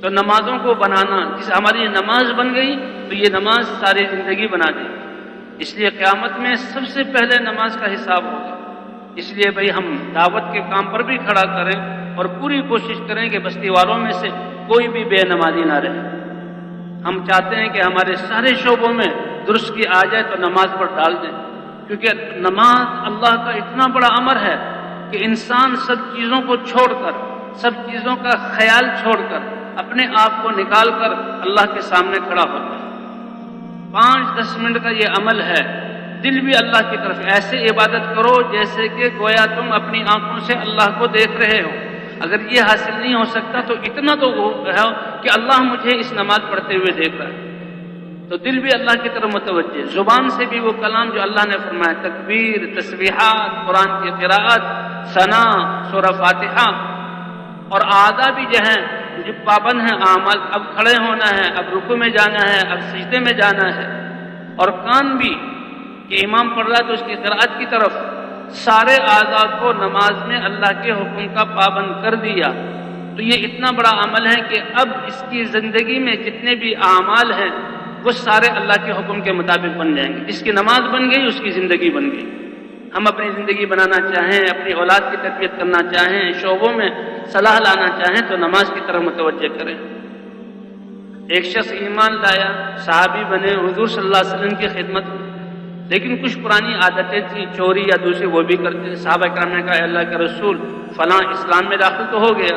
تو نمازوں کو بنانا، جس ہماری نماز بن گئی تو یہ نماز ساری زندگی بنا دے گی۔ اس لیے قیامت میں سب سے پہلے نماز کا حساب ہوگا۔ اس لیے بھائی ہم دعوت کے کام پر بھی کھڑا کریں اور پوری کوشش کریں کہ بستی والوں میں سے کوئی بھی بے نمازی نہ رہے۔ ہم چاہتے ہیں کہ ہمارے سارے شعبوں میں درستی آ جائے تو نماز پر ڈال دیں، کیونکہ نماز اللہ کا اتنا بڑا امر ہے کہ انسان سب چیزوں کو چھوڑ کر، سب چیزوں کا خیال چھوڑ کر، اپنے آپ کو نکال کر اللہ کے سامنے کھڑا ہوتا ہے۔ 5-10 منٹ کا یہ عمل ہے، دل بھی اللہ کی طرف ایسے عبادت کرو جیسے کہ گویا تم اپنی آنکھوں سے اللہ کو دیکھ رہے ہو۔ اگر یہ حاصل نہیں ہو سکتا تو اتنا تو ہے کہ اللہ مجھے اس نماز پڑھتے ہوئے دیکھ رہا ہے، تو دل بھی اللہ کی طرف متوجہ، زبان سے بھی وہ کلام جو اللہ نے فرمایا، تکبیر، تسبیحات، قرآن کی قراءت، ثنا، سورہ فاتحہ، اور اعضاء بھی جو ہیں جو پابند ہیں اعمال، اب کھڑے ہونا ہے، اب رکوع میں جانا ہے، اب سجدے میں جانا ہے، اور کان بھی کہ امام پڑھ رہا ہے تو اس کی قراءت کی طرف، سارے اعضاء کو نماز میں اللہ کے حکم کا پابند کر دیا۔ تو یہ اتنا بڑا عمل ہے کہ اب اس کی زندگی میں جتنے بھی اعمال ہیں وہ سارے اللہ کے حکم کے مطابق بن جائیں گے۔ جس کی نماز بن گئی اس کی زندگی بن گئی۔ ہم اپنی زندگی بنانا چاہیں، اپنی اولاد کی تربیت کرنا چاہیں، شعبوں میں صلاح لانا چاہیں تو نماز کی طرف متوجہ کریں۔ ایک شخص ایمان لایا، صحابی بنے، حضور صلی اللہ علیہ وسلم کی خدمت میں، لیکن کچھ پرانی عادتیں تھیں، چوری یا دوسری وہ بھی کرتے۔ صحابہ کرام نے کہا، اے اللہ کے رسول، فلاں اسلام میں داخل تو ہو گیا،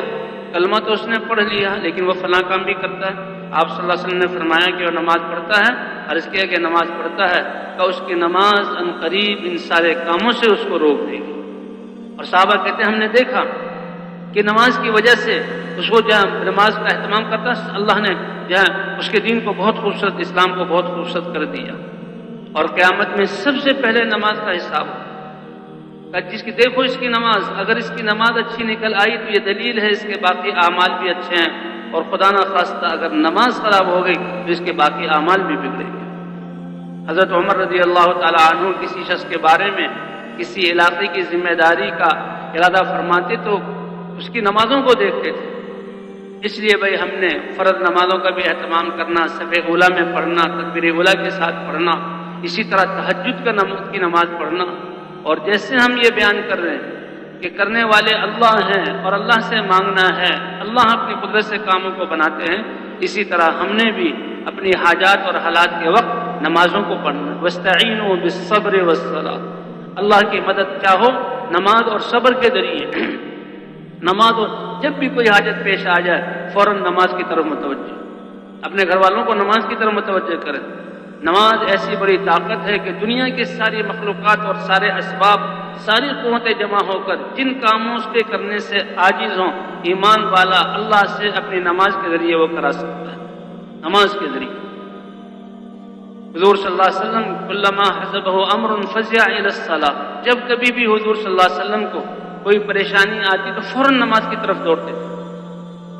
کلمہ تو اس نے پڑھ لیا، لیکن وہ فلاں کام بھی کرتا ہے۔ آپ صلی اللہ علیہ وسلم نے فرمایا کہ وہ نماز پڑھتا ہے، عرض کیا کہ نماز پڑھتا ہے، کہ اس کی نماز ان قریب ان سارے کاموں سے اس کو روک دے گی۔ اور صحابہ کہتے ہیں ہم نے دیکھا کہ نماز کی وجہ سے اس کو جہاں نماز کا اہتمام کرتا، اللہ نے جہاں اس کے دین کو بہت خوبصورت، اسلام کو بہت خوبصورت کر دیا۔ اور قیامت میں سب سے پہلے نماز کا حساب کہ جس کی دیکھو اس کی نماز، اگر اس کی نماز اچھی نکل آئی تو یہ دلیل ہے اس کے باقی اعمال بھی اچھے ہیں، اور خدا نہ خواستہ اگر نماز خراب ہو گئی تو اس کے باقی اعمال بھی بگڑیں گے۔ حضرت عمر رضی اللہ تعالی عنہ کسی شخص کے بارے میں کسی علاقے کی ذمہ داری کا ارادہ فرماتے تو اس کی نمازوں کو دیکھتے تھے۔ اس لیے بھائی ہم نے فرض نمازوں کا بھی اہتمام کرنا، صف اولیٰ میں پڑھنا، تکبیر اولیٰ کے ساتھ پڑھنا، اسی طرح تہجد کی نماز پڑھنا، اور جیسے ہم یہ بیان کر رہے ہیں کہ کرنے والے اللہ ہیں اور اللہ سے مانگنا ہے، اللہ اپنی قدرت سے کاموں کو بناتے ہیں، اسی طرح ہم نے بھی اپنی حاجات اور حالات کے وقت نمازوں کو پڑھنا۔ وَاسْتَعِينُوا بِالصَّبْرِ وَالصَّلَاةِ، اللہ کی مدد چاہو نماز اور صبر کے ذریعے۔ نماز، جب بھی کوئی حاجت پیش آ جائے فوراً نماز کی طرف متوجہ، اپنے گھر والوں کو نماز کی طرف متوجہ کریں۔ نماز ایسی بڑی طاقت ہے کہ دنیا کی ساری مخلوقات اور سارے اسباب، ساری قوتیں جمع ہو کر جن کاموں کے کرنے سے عاجز ہوں، ایمان والا اللہ سے اپنی نماز کے ذریعے وہ کرا سکتا ہے۔ نماز کے ذریعے حضور صلی اللہ علیہ وسلم کلما حسبہ امر فزع الی الصلاۃ، جب کبھی بھی حضور صلی اللہ علیہ وسلم کو کوئی پریشانی آتی تو فوراً نماز کی طرف دوڑتے تھے۔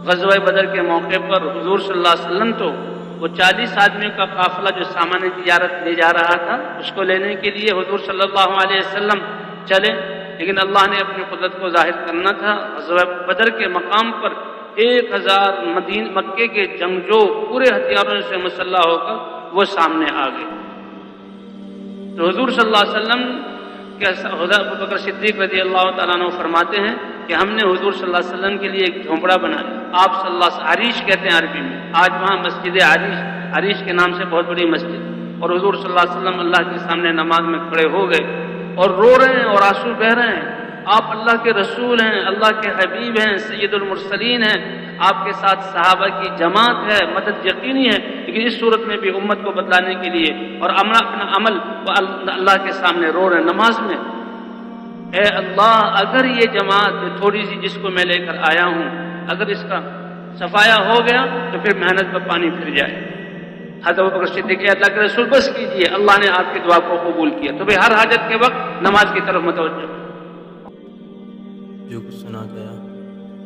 غزوہ بدر کے موقع پر حضور صلی اللہ علیہ وسلم تو وہ 40 آدمیوں کا قافلہ جو سامان تجارت لے جا رہا تھا اس کو لینے کے لیے حضور صلی اللہ علیہ وسلم چلے، لیکن اللہ نے اپنی قدرت کو ظاہر کرنا تھا۔ غزوہ بدر کے مقام پر 1000 مکے کے جنگجو پورے ہتھیاروں سے مسلح ہو کر وہ سامنے آ گئے۔ تو حضور صلی اللہ علیہ وسلم کہ حضرت ابوبکر صدیق رضی اللہ تعالیٰ عنہ فرماتے ہیں کہ ہم نے حضور صلی اللہ علیہ وسلم کے لیے ایک جھونپڑا بنایا، آپ صلی اللہ علیہ وسلم، عریش کہتے ہیں عربی میں، آج وہاں مسجد عریش کے نام سے بہت بڑی مسجد، اور حضور صلی اللہ علیہ وسلم اللہ کے سامنے نماز میں کھڑے ہو گئے اور رو رہے ہیں اور آنسو بہہ رہے ہیں۔ آپ اللہ کے رسول ہیں، اللہ کے حبیب ہیں، سید المرسلین ہیں، آپ کے ساتھ صحابہ کی جماعت ہے، مدد یقینی ہے، لیکن اس صورت میں بھی امت کو بتلانے کے لیے اور اپنا عمل وہ اللہ کے سامنے رو رہے ہیں نماز میں۔ اے اللہ، اگر یہ جماعت تھوڑی سی جس کو میں لے کر آیا ہوں اگر اس کا صفایا ہو گیا تو پھر محنت پر پانی پھر جائے۔ حضرت ابوبکر صدیق کہ اللہ کے رسول بس کیجئے، اللہ نے آپ کی دعا کو قبول کیا۔ تو بھئی ہر حاجت کے وقت نماز کی طرف متوجہ۔ جو کچھ سنا گیا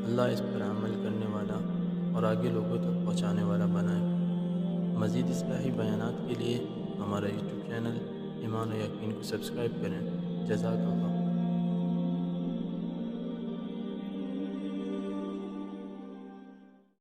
اللہ اس پر عمل کرنے والا اور آگے لوگوں تک پہنچانے والا بنائے۔ مزید اصلاحی بیانات کے لیے ہمارا یوٹیوب چینل ایمان و یقین کو سبسکرائب کریں۔ جزاک اللہ۔